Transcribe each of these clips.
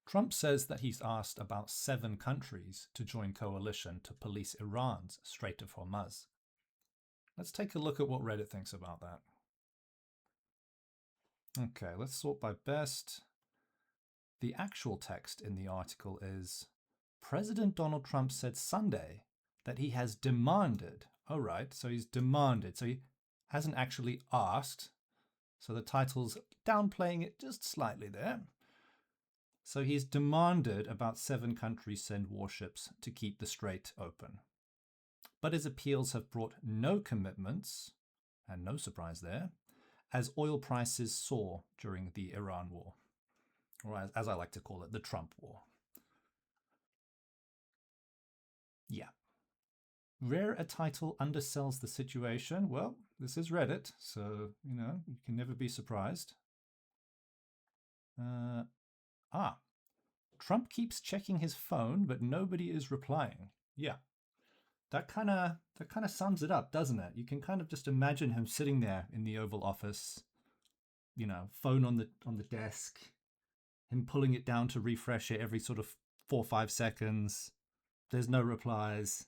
Trump says that he's asked about 7 countries to join coalition to police Iran's Strait of Hormuz. Let's take a look at what Reddit thinks about that. Okay, let's sort by best. The actual text in the article is President Donald Trump said Sunday that he has demanded. Oh, right, so he's demanded. So he hasn't actually asked. So the title's downplaying it just slightly there. So he's demanded about 7 countries send warships to keep the strait open. But his appeals have brought no commitments, and no surprise there, as oil prices soar during the Iran war, or as I like to call it, the Trump war. Yeah. Rare a title undersells the situation. Well, this is Reddit, so, you can never be surprised. Trump keeps checking his phone, but nobody is replying. Yeah. That kind of sums it up, doesn't it? You can kind of just imagine him sitting there in the Oval Office, phone on the desk, him pulling it down to refresh it every sort of 4 or 5 seconds. There's no replies.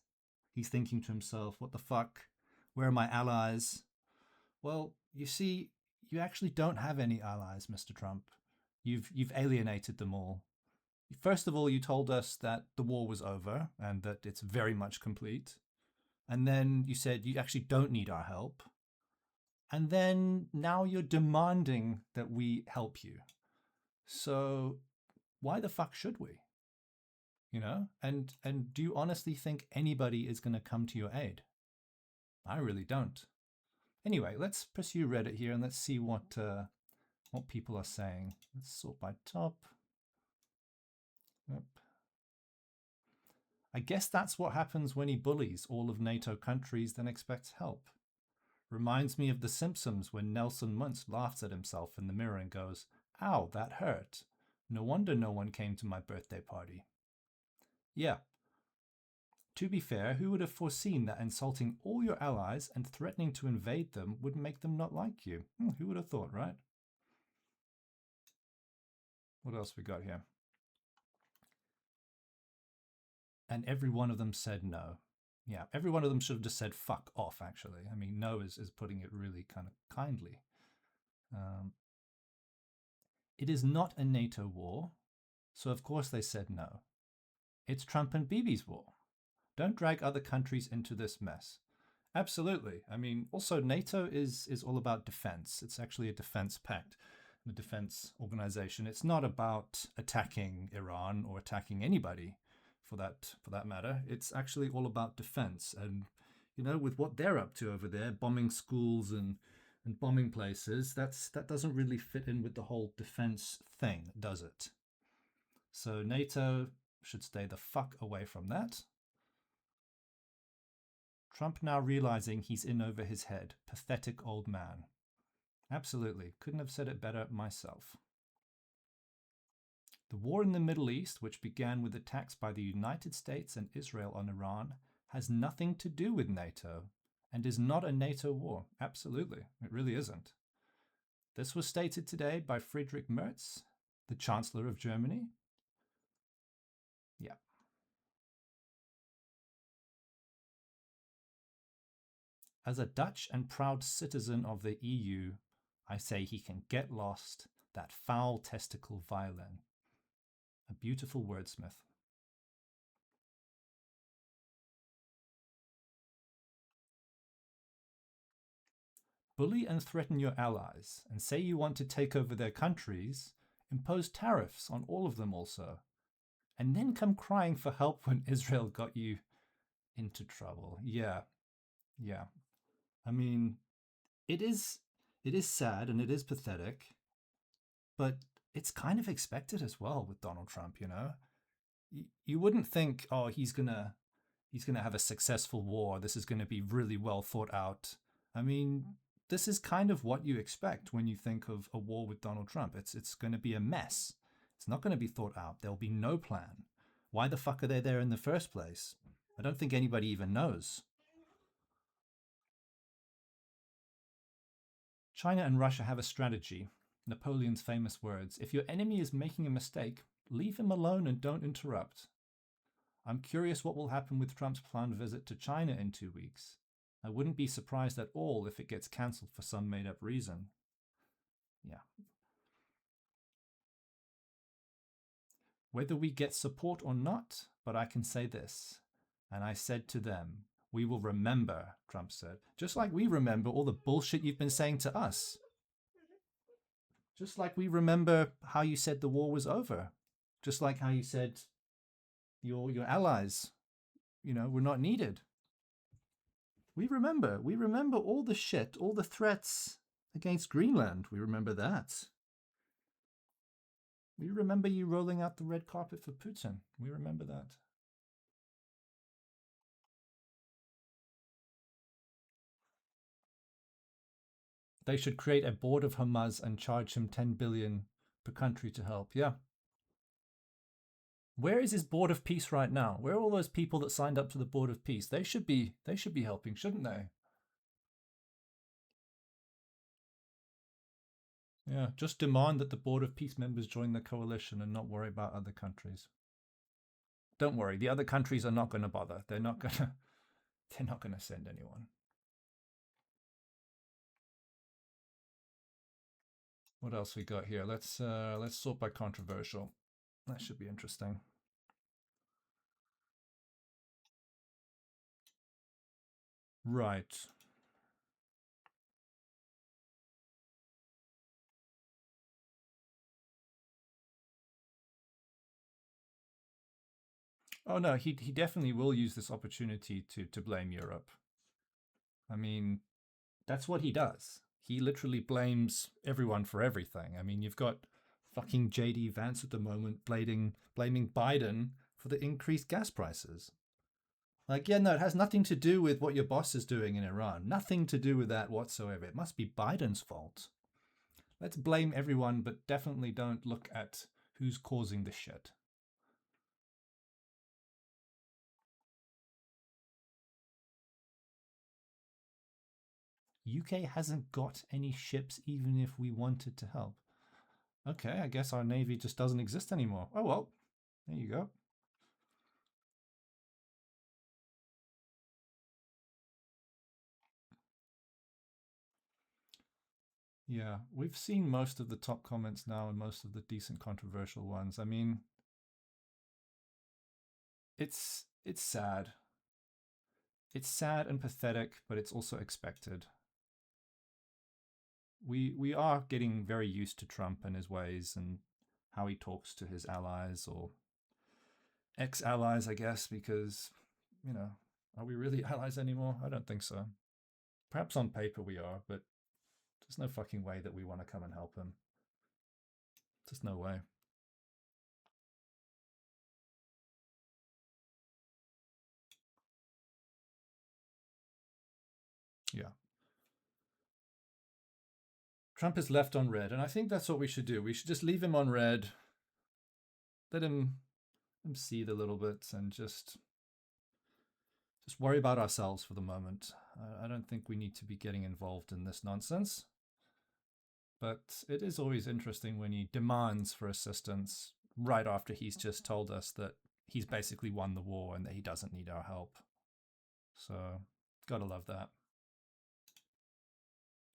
He's thinking to himself, what the fuck? Where are my allies? Well, you see, you actually don't have any allies, Mr. Trump. You've alienated them all. First of all, you told us that the war was over and that it's very much complete. And then you said you actually don't need our help. And then now you're demanding that we help you. So why the fuck should we? And do you honestly think anybody is going to come to your aid? I really don't. Anyway, let's pursue Reddit here and let's see what people are saying. Let's sort by top. Yep. I guess that's what happens when he bullies all of NATO countries, then expects help. Reminds me of The Simpsons when Nelson Muntz laughs at himself in the mirror and goes, "Ow, that hurt. No wonder no one came to my birthday party." Yeah. To be fair, who would have foreseen that insulting all your allies and threatening to invade them would make them not like you? Who would have thought, right? What else we got here? And every one of them said no. Yeah, every one of them should have just said fuck off, actually. I mean, no is putting it really kind of kindly. It is not a NATO war, so of course they said no. It's Trump and Bibi's war. Don't drag other countries into this mess. Absolutely. I mean, also NATO is all about defense. It's actually a defense pact, a defense organization. It's not about attacking Iran or attacking anybody for that matter. It's actually all about defense. And, with what they're up to over there, bombing schools and bombing places, that doesn't really fit in with the whole defense thing, does it? So NATO should stay the fuck away from that. Trump now realizing he's in over his head. Pathetic old man. Absolutely. Couldn't have said it better myself. The war in the Middle East, which began with attacks by the United States and Israel on Iran, has nothing to do with NATO and is not a NATO war. Absolutely. It really isn't. This was stated today by Friedrich Merz, the Chancellor of Germany. Yeah. As a Dutch and proud citizen of the EU, I say he can get lost, that foul testicle violin. A beautiful wordsmith. Bully and threaten your allies, and say you want to take over their countries, impose tariffs on all of them also, and then come crying for help when Israel got you into trouble. Yeah. I mean, it is sad and it is pathetic, but it's kind of expected as well with Donald Trump, You wouldn't think, oh, he's gonna have a successful war. This is gonna be really well thought out. I mean, this is kind of what you expect when you think of a war with Donald Trump. It's going to be a mess. It's not going to be thought out. There'll be no plan. Why the fuck are they there in the first place? I don't think anybody even knows. China and Russia have a strategy. Napoleon's famous words: if your enemy is making a mistake, Leave him alone and don't interrupt. I'm curious what will happen with Trump's planned visit to China in 2 weeks. I wouldn't be surprised at all if it gets cancelled for some made up reason. Yeah. Whether we get support or not, but I can say this. And I said to them, we will remember, Trump said, just like we remember all the bullshit you've been saying to us. Just like we remember how you said the war was over. Just like how you said your allies, were not needed. We remember all the shit, all the threats against Greenland. We remember that. We remember you rolling out the red carpet for Putin. We remember that. They should create a board of Hormuz and charge him 10 billion per country to help. Yeah. Where is his board of peace right now? Where are all those people that signed up to the board of peace? They should be helping, shouldn't they? Yeah, just demand that the board of peace members join the coalition and not worry about other countries. Don't worry, the other countries are not going to bother. They're not going to send anyone. What else we got here? Let's sort by controversial. That should be interesting. Right. Oh no, he definitely will use this opportunity to blame Europe. I mean, that's what he does. He literally blames everyone for everything. I mean, you've got fucking JD Vance at the moment blaming Biden for the increased gas prices. Like, yeah, no, it has nothing to do with what your boss is doing in Iran. Nothing to do with that whatsoever. It must be Biden's fault. Let's blame everyone, but definitely don't look at who's causing the shit. UK hasn't got any ships even if we wanted to help. Okay, I guess our navy just doesn't exist anymore. Oh well, there you go. Yeah, we've seen most of the top comments now and most of the decent controversial ones. I mean, it's sad. It's sad and pathetic, but it's also expected. We are getting very used to Trump and his ways and how he talks to his allies or ex-allies, I guess, because, are we really allies anymore? I don't think so. Perhaps on paper we are, but there's no fucking way that we want to come and help him. Just no way. Yeah. Trump is left on red, and I think that's what we should do. We should just leave him on red, let him seethe a little bit, and just worry about ourselves for the moment. I don't think we need to be getting involved in this nonsense. But it is always interesting when he demands for assistance right after he's just told us that he's basically won the war and that he doesn't need our help. So, gotta love that.